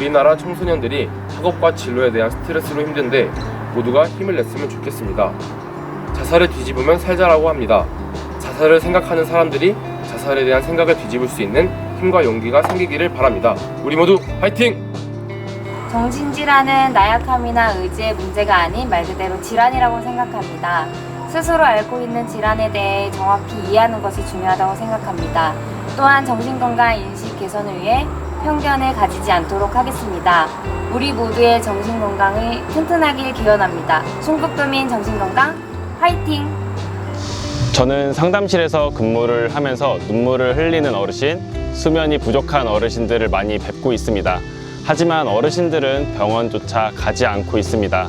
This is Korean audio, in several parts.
우리나라 청소년들이 학업과 진로에 대한 스트레스로 힘든데 모두가 힘을 냈으면 좋겠습니다. 자살을 뒤집으면 살자라고 합니다. 자살을 생각하는 사람들이 자살에 대한 생각을 뒤집을 수 있는 힘과 용기가 생기기를 바랍니다. 우리 모두 화이팅! 정신질환은 나약함이나 의지의 문제가 아닌 말 그대로 질환이라고 생각합니다. 스스로 앓고 있는 질환에 대해 정확히 이해하는 것이 중요하다고 생각합니다. 또한 정신건강 인식 개선을 위해 편견을 가지지 않도록 하겠습니다. 우리 모두의 정신건강을 튼튼하길 기원합니다. 충북도민 정신건강 화이팅! 저는 상담실에서 근무를 하면서 눈물을 흘리는 어르신, 수면이 부족한 어르신들을 많이 뵙고 있습니다. 하지만 어르신들은 병원조차 가지 않고 있습니다.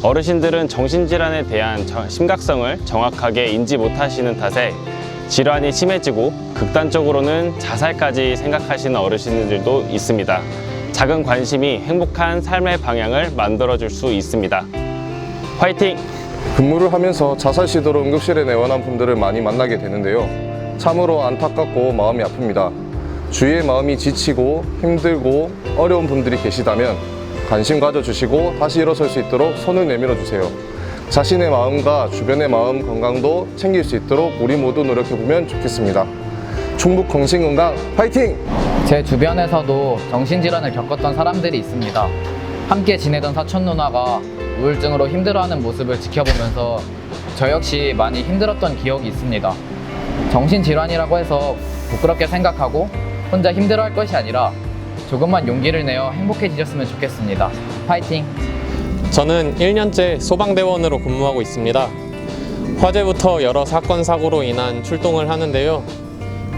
어르신들은 정신질환에 대한 심각성을 정확하게 인지 못하시는 탓에 질환이 심해지고 극단적으로는 자살까지 생각하시는 어르신들도 있습니다. 작은 관심이 행복한 삶의 방향을 만들어줄 수 있습니다. 화이팅! 근무를 하면서 자살 시도로 응급실에 내원한 분들을 많이 만나게 되는데요. 참으로 안타깝고 마음이 아픕니다. 주위의 마음이 지치고 힘들고 어려운 분들이 계시다면 관심 가져주시고 다시 일어설 수 있도록 손을 내밀어 주세요. 자신의 마음과 주변의 마음 건강도 챙길 수 있도록 우리 모두 노력해보면 좋겠습니다. 충북 정신건강 화이팅! 제 주변에서도 정신질환을 겪었던 사람들이 있습니다. 함께 지내던 사촌 누나가 우울증으로 힘들어하는 모습을 지켜보면서 저 역시 많이 힘들었던 기억이 있습니다. 정신질환이라고 해서 부끄럽게 생각하고 혼자 힘들어할 것이 아니라 조금만 용기를 내어 행복해지셨으면 좋겠습니다. 파이팅! 저는 1년째 소방대원으로 근무하고 있습니다. 화재부터 여러 사건 사고로 인한 출동을 하는데요.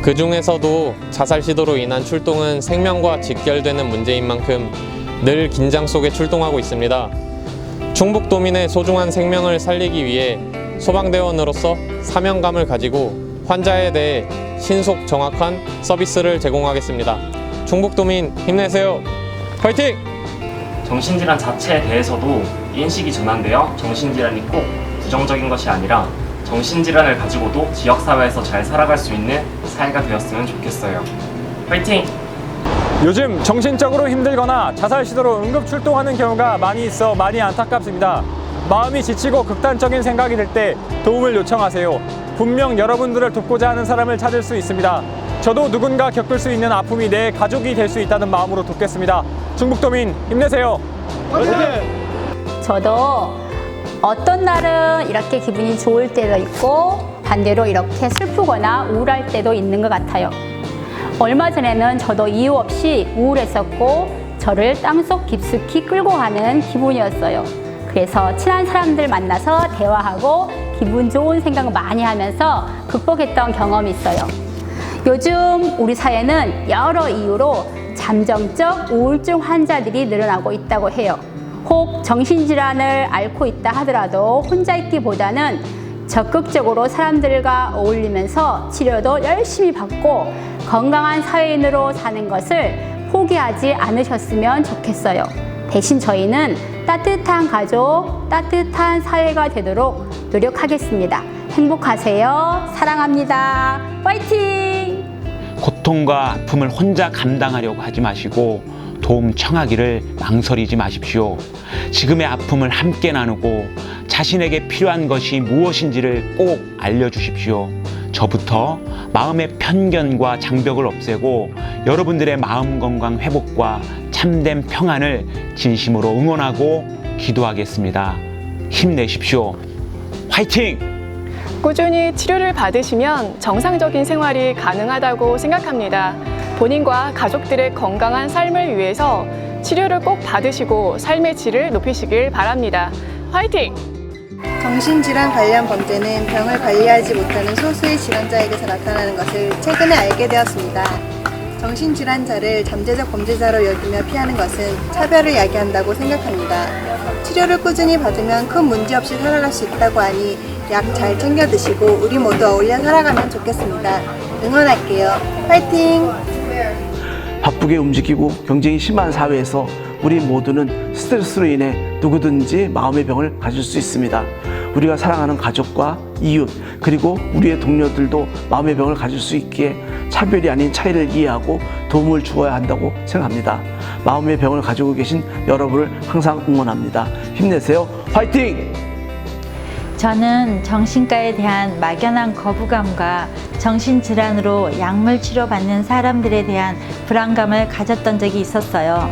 그 중에서도 자살 시도로 인한 출동은 생명과 직결되는 문제인 만큼 늘 긴장 속에 출동하고 있습니다. 충북도민의 소중한 생명을 살리기 위해 소방대원으로서 사명감을 가지고 환자에 대해 신속 정확한 서비스를 제공하겠습니다. 충북도민 힘내세요. 화이팅! 정신질환 자체에 대해서도 인식이 전환되어 정신질환이 꼭 부정적인 것이 아니라 정신질환을 가지고도 지역사회에서 잘 살아갈 수 있는 사회가 되었으면 좋겠어요. 화이팅! 요즘 정신적으로 힘들거나 자살 시도로 응급 출동하는 경우가 많이 있어 많이 안타깝습니다. 마음이 지치고 극단적인 생각이 들 때 도움을 요청하세요. 분명 여러분들을 돕고자 하는 사람을 찾을 수 있습니다. 저도 누군가 겪을 수 있는 아픔이 내 가족이 될 수 있다는 마음으로 돕겠습니다. 충북도민 힘내세요. 저도 어떤 날은 이렇게 기분이 좋을 때도 있고 반대로 이렇게 슬프거나 우울할 때도 있는 것 같아요. 얼마 전에는 저도 이유 없이 우울했었고 저를 땅속 깊숙이 끌고 가는 기분이었어요. 그래서 친한 사람들 만나서 대화하고 기분 좋은 생각 많이 하면서 극복했던 경험이 있어요. 요즘 우리 사회는 여러 이유로 잠정적 우울증 환자들이 늘어나고 있다고 해요. 혹 정신질환을 앓고 있다 하더라도 혼자 있기보다는 적극적으로 사람들과 어울리면서 치료도 열심히 받고 건강한 사회인으로 사는 것을 포기하지 않으셨으면 좋겠어요. 대신 저희는 따뜻한 가족, 따뜻한 사회가 되도록 노력하겠습니다. 행복하세요. 사랑합니다. 파이팅! 고통과 아픔을 혼자 감당하려고 하지 마시고 도움 청하기를 망설이지 마십시오. 지금의 아픔을 함께 나누고 자신에게 필요한 것이 무엇인지를 꼭 알려주십시오. 저부터 마음의 편견과 장벽을 없애고 여러분들의 마음 건강 회복과 참된 평안을 진심으로 응원하고 기도하겠습니다. 힘내십시오. 화이팅! 꾸준히 치료를 받으시면 정상적인 생활이 가능하다고 생각합니다. 본인과 가족들의 건강한 삶을 위해서 치료를 꼭 받으시고 삶의 질을 높이시길 바랍니다. 화이팅! 정신질환 관련 범죄는 병을 관리하지 못하는 소수의 질환자에게서 나타나는 것을 최근에 알게 되었습니다. 정신질환자를 잠재적 범죄자로 여기며 피하는 것은 차별을 야기한다고 생각합니다. 치료를 꾸준히 받으면 큰 문제 없이 살아갈 수 있다고 하니 약 잘 챙겨 드시고 우리 모두 어울려 살아가면 좋겠습니다. 응원할게요. 파이팅! 바쁘게 움직이고 경쟁이 심한 사회에서 우리 모두는 스트레스로 인해 누구든지 마음의 병을 가질 수 있습니다. 우리가 사랑하는 가족과 이웃 그리고 우리의 동료들도 마음의 병을 가질 수 있기에 차별이 아닌 차이를 이해하고 도움을 주어야 한다고 생각합니다. 마음의 병을 가지고 계신 여러분을 항상 응원합니다. 힘내세요. 화이팅! 저는 정신과에 대한 막연한 거부감과 정신질환으로 약물 치료받는 사람들에 대한 불안감을 가졌던 적이 있었어요.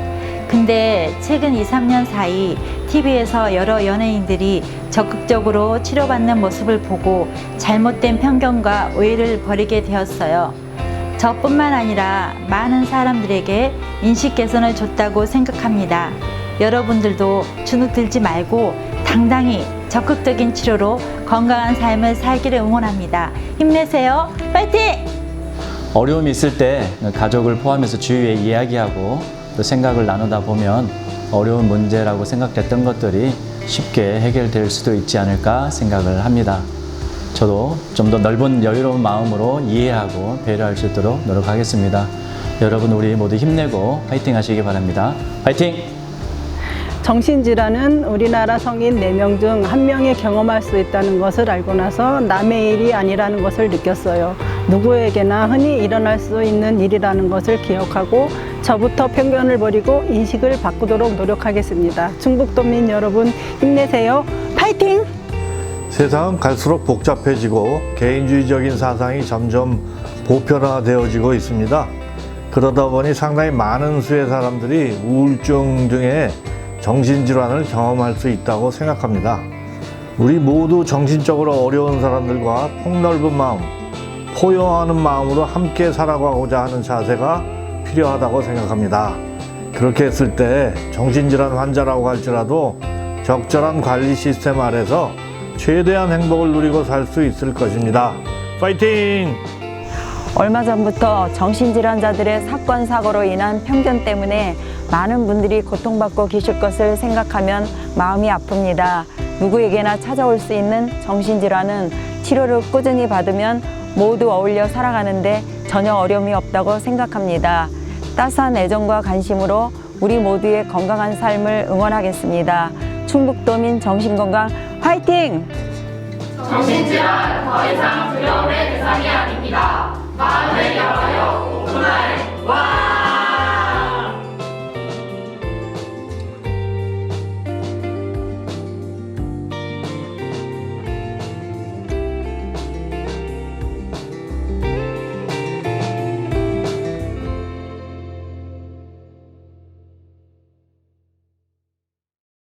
근데 최근 2, 3년 사이 TV에서 여러 연예인들이 적극적으로 치료받는 모습을 보고 잘못된 편견과 오해를 버리게 되었어요. 저뿐만 아니라 많은 사람들에게 인식 개선을 줬다고 생각합니다. 여러분들도 주눅 들지 말고 당당히 적극적인 치료로 건강한 삶을 살기를 응원합니다. 힘내세요. 파이팅! 어려움이 있을 때 가족을 포함해서 주위에 이야기하고 또 생각을 나누다 보면 어려운 문제라고 생각했던 것들이 쉽게 해결될 수도 있지 않을까 생각을 합니다. 저도 좀 더 넓은 여유로운 마음으로 이해하고 배려할 수 있도록 노력하겠습니다. 여러분 우리 모두 힘내고 파이팅 하시기 바랍니다. 파이팅! 정신질환은 우리나라 성인 4명 중 1명이 경험할 수 있다는 것을 알고 나서 남의 일이 아니라는 것을 느꼈어요. 누구에게나 흔히 일어날 수 있는 일이라는 것을 기억하고 저부터 편견을 버리고 인식을 바꾸도록 노력하겠습니다. 충북도민 여러분 힘내세요. 파이팅! 세상은 갈수록 복잡해지고 개인주의적인 사상이 점점 보편화되어지고 있습니다. 그러다 보니 상당히 많은 수의 사람들이 우울증 등의 정신질환을 경험할 수 있다고 생각합니다. 우리 모두 정신적으로 어려운 사람들과 폭넓은 마음, 포용하는 마음으로 함께 살아가고자 하는 자세가 필요하다고 생각합니다. 그렇게 했을 때 정신질환 환자라고 할지라도 적절한 관리 시스템 아래서 최대한 행복을 누리고 살 수 있을 것입니다. 파이팅! 얼마 전부터 정신질환자들의 사건, 사고로 인한 편견 때문에 많은 분들이 고통받고 계실 것을 생각하면 마음이 아픕니다. 누구에게나 찾아올 수 있는 정신질환은 치료를 꾸준히 받으면 모두 어울려 살아가는데 전혀 어려움이 없다고 생각합니다. 따스한 애정과 관심으로 우리 모두의 건강한 삶을 응원하겠습니다. 충북도민 정신건강 화이팅! 정신질환 더 이상 두려움의 대상이 아닙니다. 마음을 열어요. 오픈할 와!